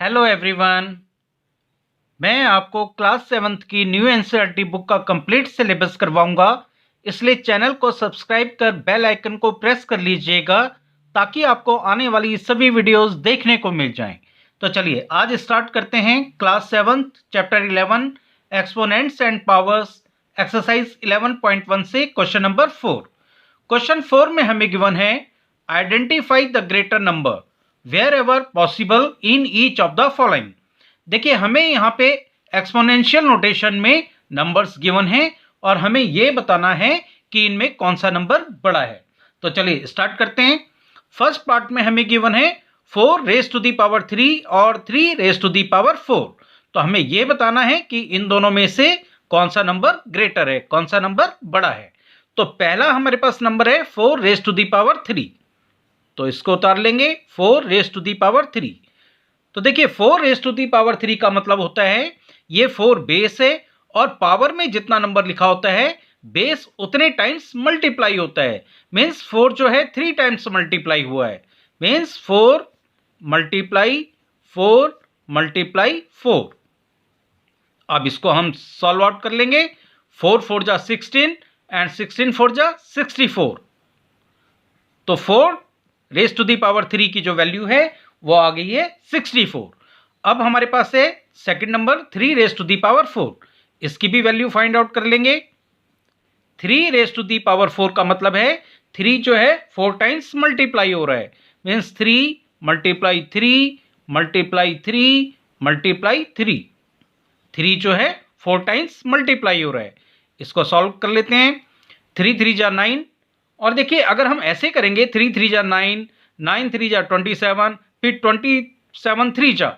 Hello everyone. मैं आपको class 7th की न्यू एनसीईआरटी बुक का कंप्लीट सिलेबस करवाऊंगा, इसलिए चैनल को सब्सक्राइब कर बेल आइकन को प्रेस कर लीजिएगा ताकि आपको आने वाली सभी वीडियोस देखने को मिल जाएं। तो चलिए आज स्टार्ट करते हैं class 7th chapter 11 exponents and powers exercise 11.1 से क्वेश्चन नंबर 4। क्वेश्चन 4 में हमें गिवन है identify the greater number wherever possible in each of the following. देखिए हमें यहाँ पे एक्सपोनेंशियल नोटेशन में नंबर्स गिवन हैं और हमें ये बताना है कि इनमें कौन सा नंबर बड़ा है। तो चलिए स्टार्ट करते हैं। फर्स्ट पार्ट में हमें गिवन है 4 रेज टू दी पावर 3 और 3 रेज टू दी पावर 4। तो हमें ये बताना है कि इन दोनों में से कौन सा नंबर ग्रेटर है, कौन सा नंबर बड़ा है। तो पहला हमारे पास नंबर है 4 रेज टू दी पावर 3, तो इसको उतार लेंगे 4 रेज टू दी पावर 3। तो देखिए 4 रेज टू दी पावर 3 का मतलब होता है ये 4 बेस है और पावर में जितना नंबर लिखा होता है बेस उतने टाइम्स मल्टीप्लाई होता है। मीन्स 4 जो है 3 टाइम्स मल्टीप्लाई हुआ है, मीन्स 4 मल्टीप्लाई 4 मल्टीप्लाई 4। अब इसको हम सॉल्व आउट कर लेंगे। 4 4 जा 16 एंड 16 4 जा 64। तो 4 रेज टू दी पावर 3 की जो वैल्यू है वो आ गई है 64। अब हमारे पास है second number 3 raise to the power 4, इसकी भी वैल्यू फाइंड आउट कर लेंगे। 3 रेज टू दी पावर 4 का मतलब है 3 जो है 4 टाइम्स मल्टीप्लाई हो रहा है, मीन्स 3 मल्टीप्लाई 3 मल्टीप्लाई 3 मल्टीप्लाई 3। 3 जो है 4 टाइम्स मल्टीप्लाई हो रहा है। इसको सॉल्व कर लेते हैं। 3 3 जा 9, और देखिए अगर हम ऐसे करेंगे 3 3 जा 9, 9 3 जा 27, फिर 27 3 जा,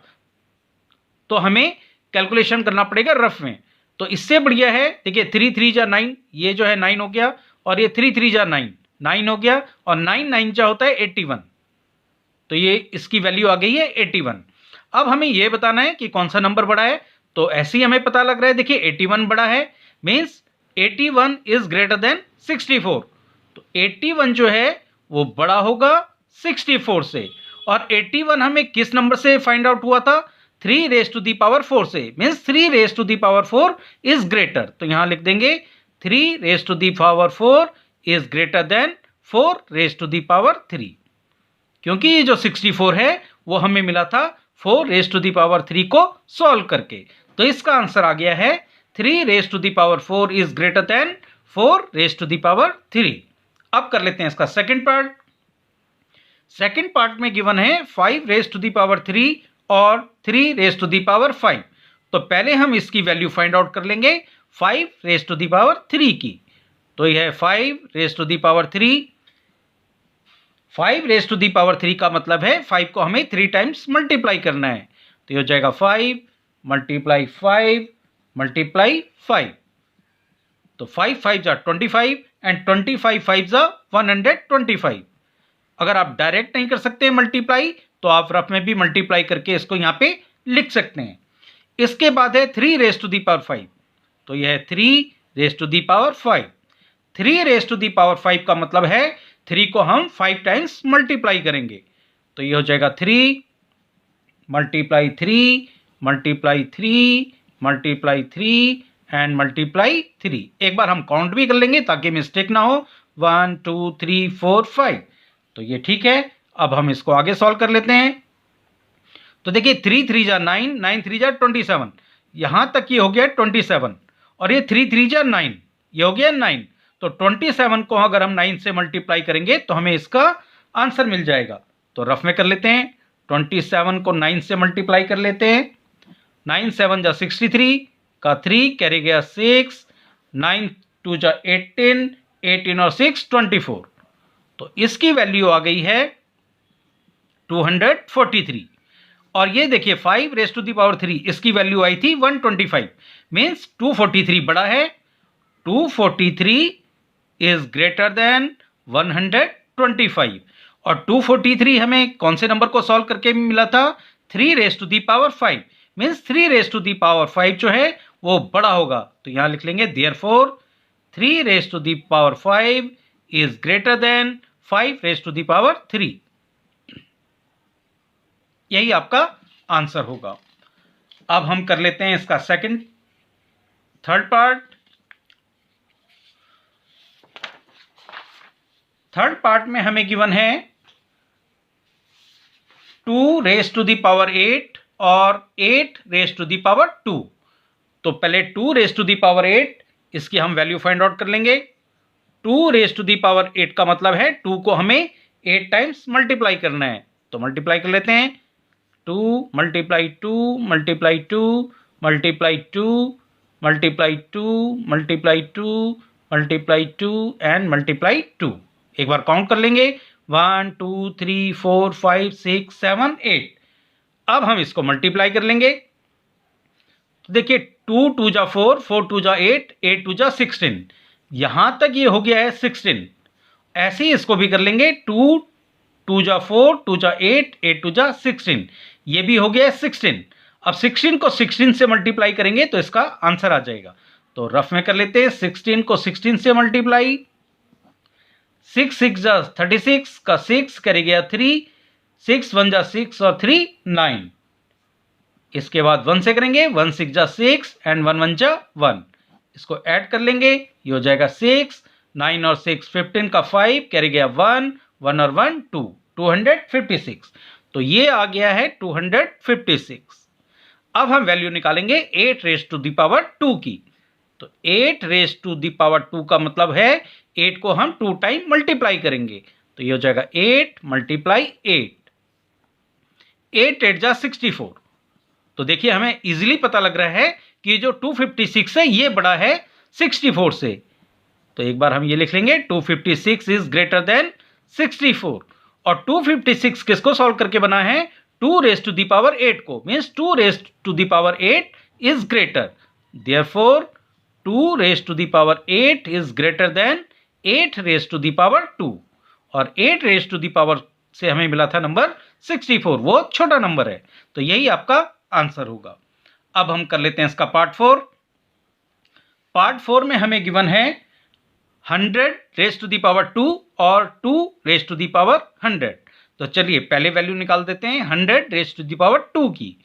तो हमें कैलकुलेशन करना पड़ेगा रफ में। तो इससे बढ़िया है, देखिए 3 3 जा 9, ये जो है 9 हो गया, और ये 3 3 जा 9 9 हो गया, और 9 9 जा होता है 81। तो ये इसकी वैल्यू आ गई है 81। अब हमें ये बताना है कि कौन सा नंबर बड़ा है। तो ऐसे ही हमें पता लग रहा है, देखिए 81 बड़ा है, मीन्स 81 इज ग्रेटर देन 64। तो 81 जो है वो बड़ा होगा 64 से। और 81 हमें किस नंबर से फाइंड आउट हुआ था? 3 रेज टू दी पावर 4 से, means 3 raise to the power 4 is greater. तो यहां लिख देंगे 3 raise to the power 4 is greater than 4 raise to the power 3, क्योंकि ये जो 64 है वो हमें मिला था 4 रेज टू दी पावर 3 को सॉल्व करके। तो इसका आंसर आ गया है 3 raise to the power 4 is greater than 4 raise to the power 3। अब कर लेते हैं इसका सेकंड पार्ट। सेकंड पार्ट में गिवन है 5 रेज टू दी पावर 3 और 3 रेज टू दी पावर 5। तो पहले हम इसकी वैल्यू फाइंड आउट कर लेंगे 5 रेज टू दी पावर 3 की। तो यह है 5 raise to the power 3। 5 raise to the power 3 का मतलब है 5 को हमें 3 टाइम्स मल्टीप्लाई करना है। तो ये हो जाएगा 5 मल्टीप्लाई 5 मल्टीप्लाई 5। तो 5 5 जा 25 एंड 25 5 जा 125। अगर आप डायरेक्ट नहीं कर सकते मल्टीप्लाई, तो आप रफ में भी मल्टीप्लाई करके इसको यहाँ पे लिख सकते हैं। इसके बाद है 3 रेज टू दी पावर 5। तो यह है 3 raise to the power 5। 3 raise to the power 5 का मतलब है 3 को हम 5 टाइम्स मल्टीप्लाई करेंगे। तो यह हो जाएगा 3 multiply 3 multiply 3 multiply 3 and multiply 3। एक बार हम काउंट भी कर लेंगे ताकि मिस्टेक ना हो। 1 2 3 4 5। तो ये ठीक है। अब हम इसको आगे सॉल्व कर लेते हैं। तो देखिए 3 3 जा 9, 9 3 जा 27, यहां तक ये हो गया 27, और ये 3 3 जा 9, ये हो गया 9। तो 27 को अगर हम 9 से मल्टीप्लाई करेंगे तो हमें इसका आंसर मिल जाएगा। तो रफ में कर लेते हैं। 27 को 9 से मल्टीप्लाई कर लेते हैं। 9 7 जा 63 का 3 कैरी गया 6, 9 2 जा 18, 18 और 6 24। तो इसकी वैल्यू आ गई है 243। और ये देखिए 5 रेज टू दी पावर 3, इसकी वैल्यू आई थी 125, मीन्स 243 बड़ा है। 243 इज ग्रेटर देन 125। और 243 हमें कौन से नंबर को सॉल्व करके मिला था? 3 raise to the power 5, means 3 raise to the power 5 जो है वो बड़ा होगा। तो यहां लिख लेंगे therefore 3 raise to the power 5 is greater than 5 raise to the power 3। यही आपका आंसर होगा। अब हम कर लेते हैं इसका थर्ड पार्ट। थर्ड पार्ट में हमें गिवन है 2 रेज टू द पावर 8 और 8 रेज टू द पावर 2। तो पहले 2 रेज टू द पावर 8 इसकी हम वैल्यू फाइंड आउट कर लेंगे। 2 रेज टू द पावर 8 का मतलब है 2 को हमें 8 टाइम्स मल्टीप्लाई करना है। तो मल्टीप्लाई कर लेते हैं। 2 multiply 2 multiply 2 multiply 2 multiply 2 multiply 2 multiply 2 and multiply 2। एक बार काउंट कर लेंगे 1 2 3 4 5 6 7 8। अब हम इसको मल्टीप्लाई कर लेंगे। तो देखिए 2 2 जा 4, 4 2 जा 8, 8 2 जा 16। यहां तक ये हो गया है 16। ऐसे ही इसको भी कर लेंगे 2 2 जा 4, 2 जा 8, 8 2 जा 16। ये भी हो गया है 16। अब 16 को 16 से मल्टीप्लाई करेंगे तो इसका आंसर आ जाएगा। तो रफ में कर लेते हैं 16 को 16 से मल्टीप्लाई। 6 6 जा 36 का 6 करे गया 3, 6 1 जा 6 और 3 9। इसके बाद 1 से करेंगे 1 6 जा 6 एंड 1 1 जा 1। इसको ऐड कर लेंगे, ये हो जाएगा 6 9 और 6 15 का 5 कैरी गया 1 1 और 1 2 256। तो ये आ गया है 256। अब हम वैल्यू निकालेंगे 8 रेज टू द पावर 2 की। तो 8 रेज टू द पावर 2 का मतलब है 8 को हम 2 टाइम मल्टीप्लाई करेंगे। तो ये हो जाएगा 8 मल्टीप्लाई 8। 8 8 जा 64। तो देखिए हमें इजीली पता लग रहा है कि जो 256 है ये बड़ा है 64 से। तो एक बार हम ये लिख लेंगे 256 इज ग्रेटर देन 64। और 256 किसको सॉल्व करके बना है? 2 रेज टू द पावर 8 को, means 2 raise to the power 8 is greater, therefore 2 raise to the power 8 is greater than 8 raise to the power 2। और 8 रेज टू द पावर से हमें मिला था नंबर 64, वो छोटा नंबर है। तो यही आपका आंसर होगा। अब हम कर लेते हैं इसका पार्ट 4। पार्ट 4 में हमें गिवन है 100 रेज टू द पावर 2 और 2 रेज टू द पावर 100। तो चलिए पहले वैल्यू निकाल देते हैं 100 रेज टू द पावर 2 की।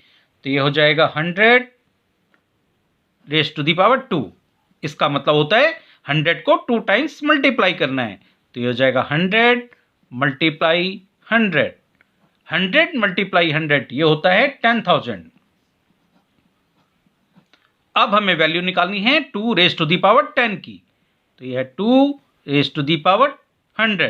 तो ये हो जाएगा 100 रेज टू द पावर 2। इसका मतलब होता है 100 को 2 टाइम्स मल्टीप्लाई करना है। तो ये हो जाएगा 100 मल्टीप्लाई 100। 100 मल्टीप्लाई 100 ये होता है 10,000। अब हमें वैल्यू निकालनी है 2 रेज टू द पावर 10 की। तो यह है 2 raise to the power 100।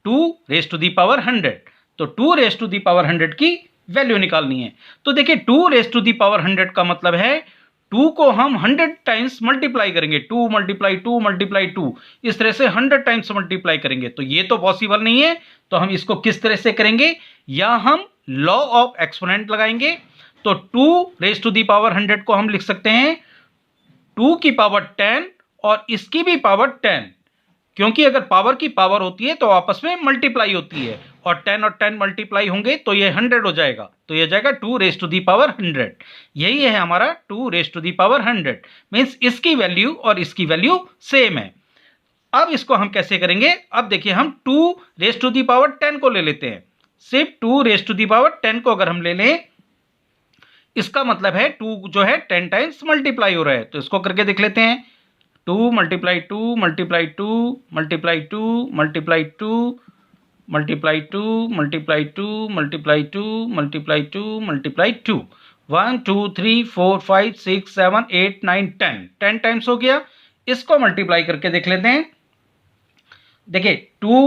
2 raise to the power 100। तो 2 रेज टू द पावर 100 की वैल्यू निकालनी है। तो देखिए 2 रेज टू द पावर 100 का मतलब है 2 को हम 100 टाइम्स मल्टीप्लाई करेंगे। 2 मल्टीप्लाई 2 मल्टीप्लाई 2, इस तरह से 100 टाइम्स मल्टीप्लाई करेंगे। तो ये तो पॉसिबल नहीं है। तो हम इसको किस तरह से करेंगे? या हम लॉ ऑफ एक्सपोनेंट लगाएंगे। तो 2 रेज टू द पावर 100 को हम लिख सकते हैं 2 की पावर 10 और इसकी भी पावर 10, क्योंकि अगर पावर की पावर होती है तो आपस में मल्टीप्लाई होती है, और 10 और 10 मल्टीप्लाई होंगे तो ये 100 हो जाएगा। तो ये जाएगा 2 रेज टू द पावर 100। यही है हमारा 2 raise to the power 100, means इसकी वैल्यू और इसकी वैल्यू सेम है। अब इसको हम कैसे करेंगे? अब देखिए हम 2 रेज टू द पावर 10 को ले लेते हैं। सिर्फ 2 रेज टू द पावर 10 को अगर हम ले लें, इसका मतलब है 2 जो है 10 टाइम्स मल्टीप्लाई हो रहा है। तो इसको करके देख लेते हैं। 2 multiply 2 multiply 2 multiply 2 multiply 2 multiply 2 multiply 2 multiply 2 multiply 2 multiply 2 1 2 3 4 5 6 7 8 9 10 10 times हो गया। इसको मल्टीप्लाई करके देख लेते हैं। देखिए 2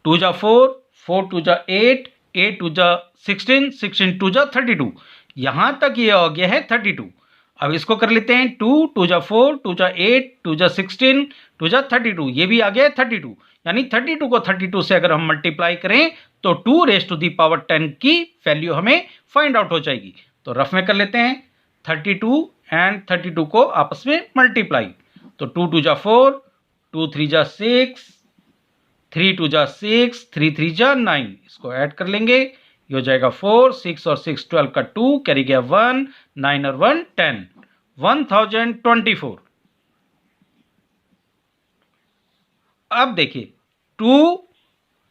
2 जा 4, 4 2 जा 8, 8 2 जा 16, 16 2 जा 32। यहां तक ये हो गया है 32। अब इसको कर लेते हैं 2 2 जा 4, 2 जा 8, 2 जा 16, 2 जा 32। ये भी आ गया है 32। यानी 32 को 32 से अगर हम मल्टीप्लाई करें तो 2 रेज टू द पावर 10 की वैल्यू हमें फाइंड आउट हो जाएगी। तो रफ में कर लेते हैं 32 एंड 32 को आपस में मल्टीप्लाई। तो 2 2 जा 4, 2 3 जा 6, 3 2 जा 6, 3 3 जा 9। इसको ऐड कर लेंगे, ये हो जाएगा 4 6 और 6 12 का 2 कैरी गया 1 9 और 1 10 1024। अब देखिए 2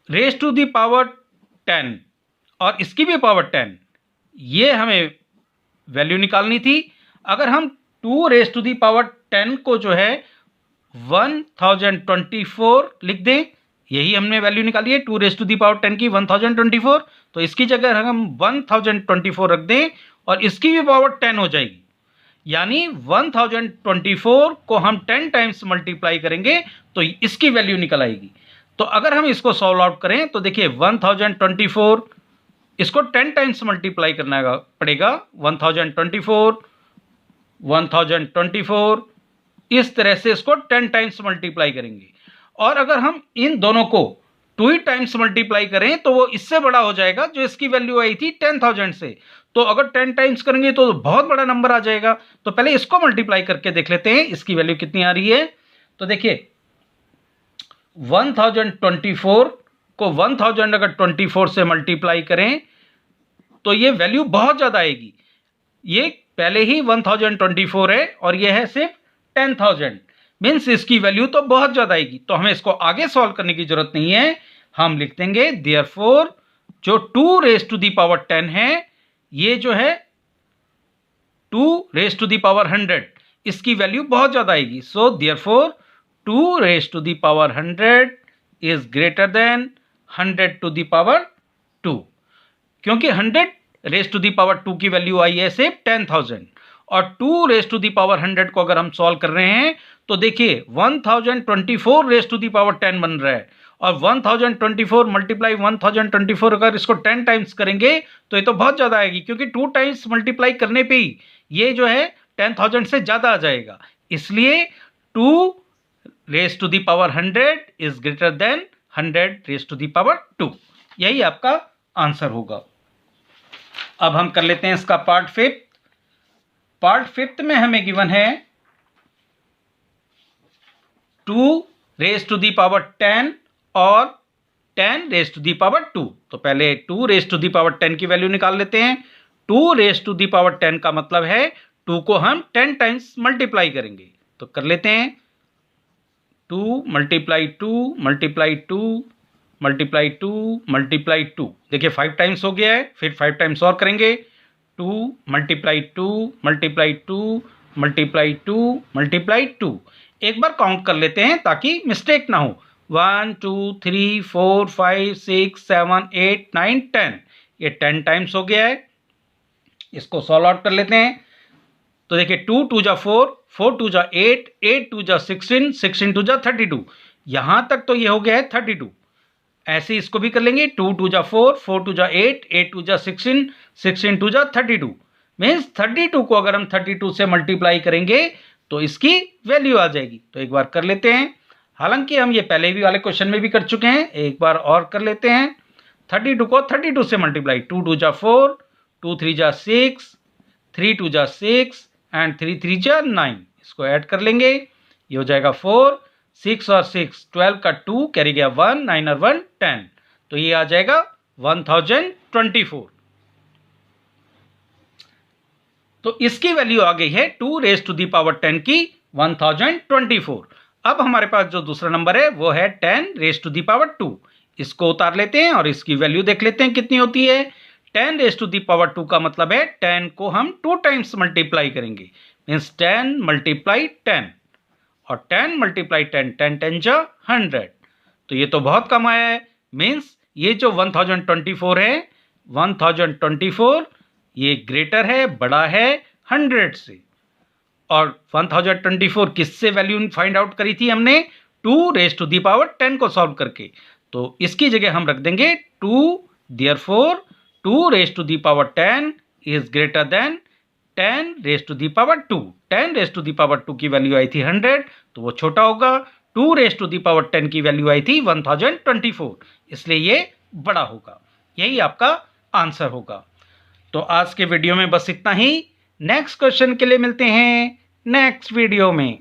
रेज टू द पावर 10 और इसकी भी पावर 10, ये हमें वैल्यू निकालनी थी। अगर हम 2 रेज़ टू दी पावर 10 को जो है 1024 लिख दें, यही हमने वैल्यू निकाली है 2 रेज़ टू दी पावर 10 की 1024, तो इसकी जगह हम 1024 रख दें और इसकी भी पावर 10 हो जाएगी, यानी 1024 को हम 10 टाइम्स मल्टीप्लाई करेंगे तो इसकी वैल्यू निकल आएगी। तो अगर हम इसको सॉल्व आउट करें तो देखिए 1024 इसको 10 टाइम्स मल्टीप्लाई करना पड़ेगा, 1024 1024 इस तरह से इसको 10 टाइम्स मल्टीप्लाई करेंगे। और अगर हम इन दोनों को 2 टाइम्स मल्टीप्लाई करें तो वो इससे बड़ा हो जाएगा जो इसकी वैल्यू आई थी 10,000 से। तो अगर 10 टाइम्स करेंगे तो बहुत बड़ा नंबर आ जाएगा। तो पहले इसको मल्टीप्लाई करके देख लेते हैं इसकी वैल्यू कितनी आ रही है। तो देखिए 1024 को 1000 अगर 24 से मल्टीप्लाई करें तो ये वैल्यू बहुत ज़्यादा आएगी। ये पहले ही 1024 है और ये है सिर्फ 10,000, मीन्स इसकी वैल्यू तो बहुत ज़्यादा आएगी। तो हमें इसको आगे सॉल्व करने की जरूरत नहीं है, हम लिख देंगे देयरफॉर जो 2 रेज़ टू दी पावर 10 है ये जो है 2 रेज़ टू दी पावर 100, इसकी वैल्यू बहुत ज़्यादा आएगी। So therefore 2 raise to the power 100 is greater than 100 to the power 2, क्योंकि 100 रेज़ टू दी पावर 2 की वैल्यू आई है सिर्फ 10,000 और 2 रेज़ टू दी पावर 100 को अगर हम सॉल्व कर रहे हैं तो देखिए 1024 रेज़ टू दी पावर 10 बन रहा है और 1024 मल्टीप्लाई 1024 अगर इसको 10 टाइम्स करेंगे तो ये तो बहुत ज़्यादा आएगी, क्योंकि 2 टाइम्स मल्टीप्लाई करने पे ही ये जो है 10,000 से ज़्यादा आ जाएगा। इसलिए 2 raise to the power 100 is greater than 100 raise to the power 2, यही आपका आंसर होगा। अब हम कर लेते हैं इसका पार्ट फिफ्थ। पार्ट फिफ्थ में हमें गिवन है 2 रेज़ टू दी पावर 10 और 10 रेज़ टू दी पावर 2। तो पहले 2 रेज़ टू दी पावर 10 की वैल्यू निकाल लेते हैं। 2 रेज़ टू दी पावर 10 का मतलब है 2 को हम 10 टाइम्स मल्टीप्लाई करेंगे। तो कर लेते हैं 2 मल्टीप्लाई 2 मल्टीप्लाई 2 मल्टीप्लाई 2 मल्टीप्लाई 2, देखिए 5 टाइम्स हो गया है, फिर 5 टाइम्स और करेंगे 2 मल्टीप्लाई 2 मल्टीप्लाई 2 मल्टीप्लाई 2 मल्टीप्लाई 2। एक बार काउंट कर लेते हैं ताकि मिस्टेक ना हो। 1 2 3 4 5 6 7 8 9 10, ये 10 टाइम्स हो गया है। इसको सॉल्व आउट कर लेते हैं। तो देखिए 2 2 जा 4, 4 2 जा 8, 8 2 जा 16, 16 2 जा 32, यहां तक तो ये हो गया है 32। ऐसे इसको भी कर लेंगे 2 2 जा 4, 4 2 जा 8, 8 2 जा 16, 16 2 जा 32, मीन्स 32 को अगर हम 32 से मल्टीप्लाई करेंगे तो इसकी वैल्यू आ जाएगी। तो एक बार कर लेते हैं, हालांकि हम ये पहले भी वाले क्वेश्चन में भी कर चुके हैं, एक बार और कर लेते हैं। 32 को 32 से मल्टीप्लाई, 2 2 जा 4, 2 3 जा 6, 3 2 जा 6 एंड 3 3 जा 9, इसको ऐड कर लेंगे, ये हो जाएगा 4, 6 और 6 12 का 2 कैरी गया 1, 9 और 1 10, तो ये आ जाएगा 1024। तो इसकी वैल्यू आ गई है 2 रेज़ टू दी पावर 10 की 1024। अब हमारे पास जो दूसरा नंबर है वो है 10 रेज़ टू दी पावर 2, इसको उतार लेते हैं और इसकी वैल्यू देख लेते हैं कितनी होती है। 10 रेज़ टू दी पावर 2 का मतलब है 10 को हम 2 टाइम्स मल्टीप्लाई करेंगे, मीन्स 10 मल्टीप्लाई 10, और 10 मल्टीप्लाई 10, 10 10 जा 100, तो ये तो बहुत कम आया है। मीन्स ये जो 1024 है 1024 ये ग्रेटर है, बड़ा है 100 से। और 1024 किससे वैल्यू फाइंड आउट करी थी हमने? 2 रेज़ टू दी पावर 10 को सॉल्व करके। तो इसकी जगह हम रख देंगे 2, therefore 2 raise to the power 10 is greater than 10 raise to the power 2। 10 raise to the power 2 की वैल्यू आई थी 100, तो वो छोटा होगा। 2 रेज़ टू दी पावर 10 की वैल्यू आई थी 1024, इसलिए ये बड़ा होगा। यही आपका आंसर होगा। तो आज के वीडियो में बस इतना ही। नेक्स्ट क्वेश्चन के लिए मिलते हैं नेक्स्ट वीडियो में।